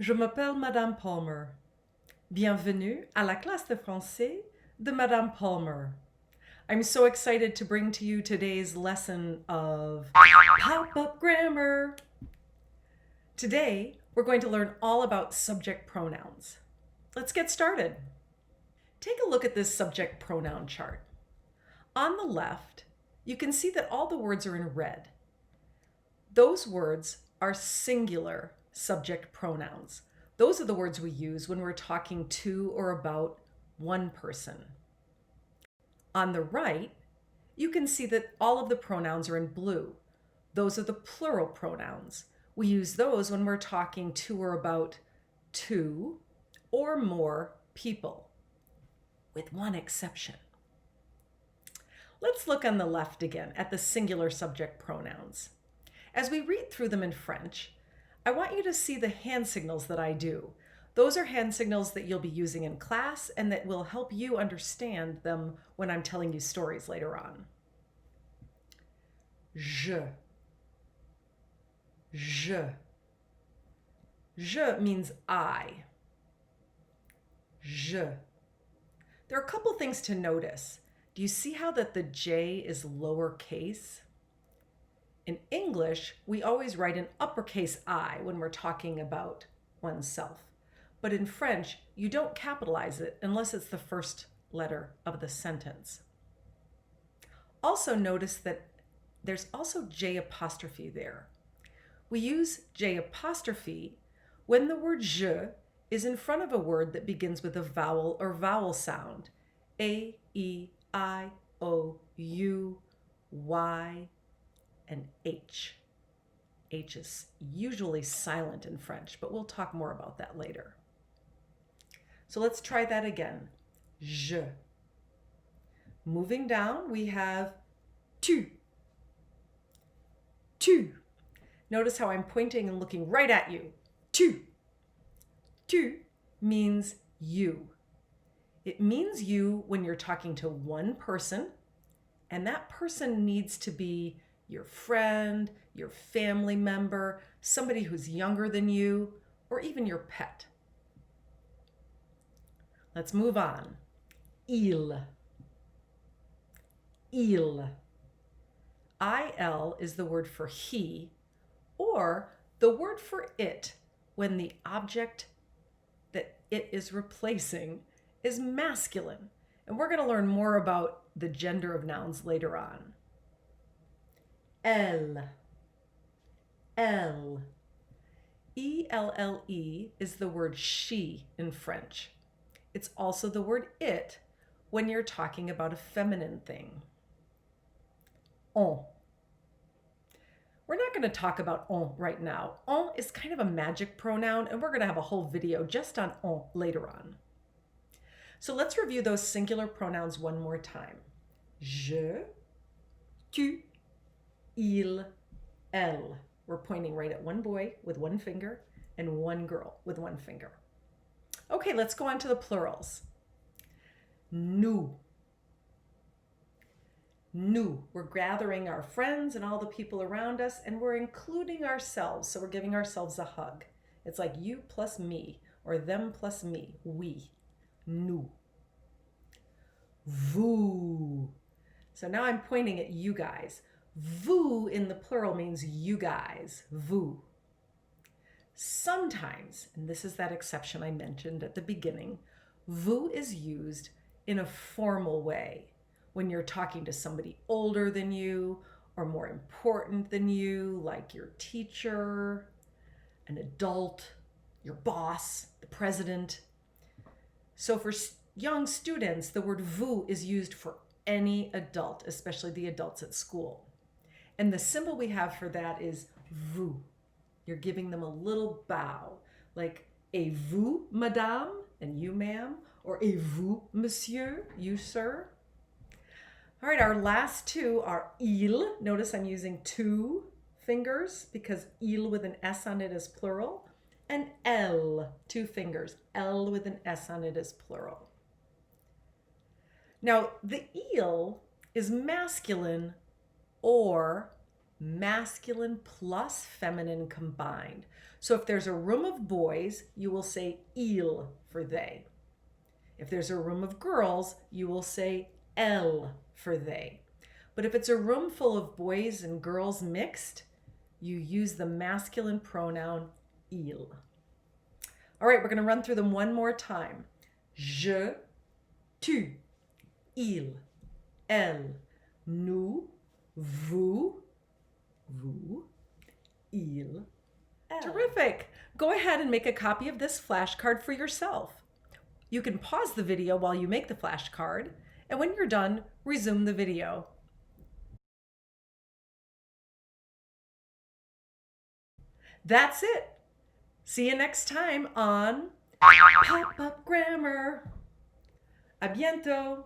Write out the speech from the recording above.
Je m'appelle Madame Palmer. Bienvenue à la classe de français de Madame Palmer. I'm so excited to bring to you today's lesson of pop-up grammar. Today, we're going to learn all about subject pronouns. Let's get started. Take a look at this subject pronoun chart. On the left, you can see that all the words are in red. Those words are singular subject pronouns. Those are the words we use when we're talking to or about one person. On the right, you can see that all of the pronouns are in blue. Those are the plural pronouns. We use those when we're talking to or about two or more people, with one exception. Let's look on the left again at the singular subject pronouns. As we read through them in French, I want you to see the hand signals that I do. Those are hand signals that you'll be using in class and that will help you understand them when I'm telling you stories later on. Je. Je. Je means I. Je. There are a couple things to notice. Do you see how that the J is lowercase? In English, we always write an uppercase I when we're talking about oneself. But in French, you don't capitalize it unless it's the first letter of the sentence. Also notice that there's also J apostrophe there. We use J apostrophe when the word je is in front of a word that begins with a vowel or vowel sound. A, E, I, O, U, Y, and H. H is usually silent in French, but we'll talk more about that later. So let's try that again. Je. Moving down, we have tu. Tu. Notice how I'm pointing and looking right at you. Tu. Tu means you. It means you when you're talking to one person, and that person needs to be your friend, your family member, somebody who's younger than you, or even your pet. Let's move on. Il. Il. Il is the word for he, or the word for it when the object that it is replacing is masculine. And we're going to learn more about the gender of nouns later on. Elle. Elle. E-L-L-E is the word she in French. It's also the word it when you're talking about a feminine thing. On. We're not going to talk about on right now. On is kind of a magic pronoun, and we're going to have a whole video just on on later on. So let's review those singular pronouns one more time. Je, tu, il, elle. We're pointing right at one boy with one finger and one girl with one finger. Okay, let's go on to the plurals. Nous. Nous. We're gathering our friends and all the people around us, and we're including ourselves, so we're giving ourselves a hug. It's like you plus me, or them plus me, we. Nous. Vous. So now I'm pointing at you guys. Vous in the plural means you guys, vous. Sometimes, and this is that exception I mentioned at the beginning, vous is used in a formal way when you're talking to somebody older than you or more important than you, like your teacher, an adult, your boss, the president. So for young students, the word vous is used for any adult, especially the adults at school. And the symbol we have for that is vous. You're giving them a little bow, like et vous, madame, and you, ma'am, or et vous, monsieur, you, sir. All right, our last two are il. Notice I'm using two fingers because il with an S on it is plural, and elle, two fingers. Elle with an S on it is plural. Now, the il is masculine or masculine plus feminine combined. So if there's a room of boys, you will say il for they. If there's a room of girls, you will say elle for they. But if it's a room full of boys and girls mixed, you use the masculine pronoun il. All right, we're going to run through them one more time. Je, tu, il, elle, nous, vous, il, elle. Terrific! Go ahead and make a copy of this flashcard for yourself. You can pause the video while you make the flashcard, and when you're done, resume the video. That's it. See you next time on Pop-Up Grammar. À bientôt.